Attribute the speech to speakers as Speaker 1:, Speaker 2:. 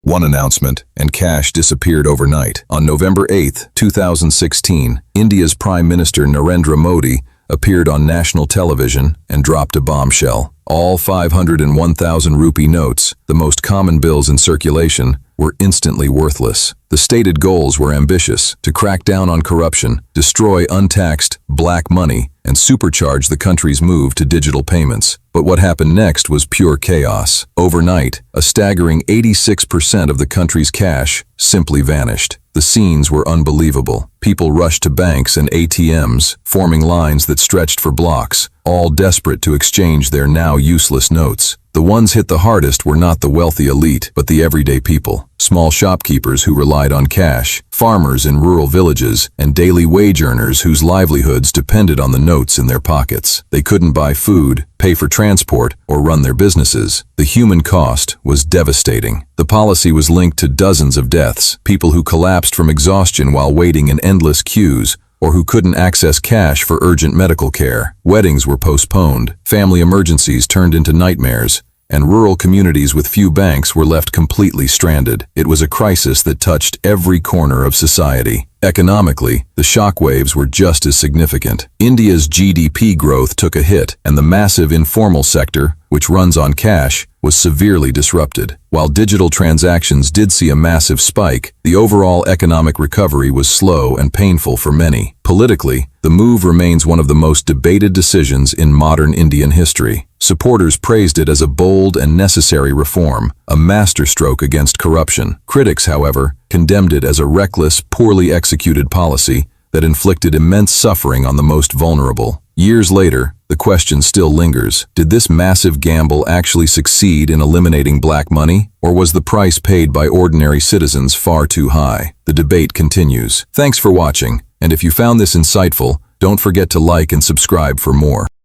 Speaker 1: One announcement, and cash disappeared overnight. On November 8, 2016, India's Prime Minister Narendra Modi appeared on national television and dropped a bombshell. All 501,000 rupee notes, the most common bills in circulation, were instantly worthless. The stated goals were ambitious: to crack down on corruption, destroy untaxed black money, and supercharge the country's move to digital payments. But what happened next was pure chaos. Overnight, a staggering 86% of the country's cash simply vanished. The scenes were unbelievable. People rushed to banks and ATMs, forming lines that stretched for blocks, all desperate to exchange their now useless notes. The ones hit the hardest were not the wealthy elite, but the everyday people. Small shopkeepers who relied on cash, farmers in rural villages, and daily wage earners whose livelihoods depended on the notes in their pockets. They couldn't buy food, pay for transport, or run their businesses. The human cost was devastating. The policy was linked to dozens of deaths, people who collapsed from exhaustion while waiting in endless queues, or who couldn't access cash for urgent medical care. Weddings were postponed, family emergencies turned into nightmares, and rural communities with few banks were left completely stranded. It was a crisis that touched every corner of society. Economically, the shockwaves were just as significant. India's GDP growth took a hit, and the massive informal sector, which runs on cash, was severely disrupted. While digital transactions did see a massive spike, the overall economic recovery was slow and painful for many. Politically, the move remains one of the most debated decisions in modern Indian history. Supporters praised it as a bold and necessary reform, a masterstroke against corruption. Critics, however, condemned it as a reckless, poorly executed policy that inflicted immense suffering on the most vulnerable. Years later, the question still lingers. Did this massive gamble actually succeed in eliminating black money, or was the price paid by ordinary citizens far too high? The debate continues. Thanks for watching, and if you found this insightful, don't forget to like and subscribe for more.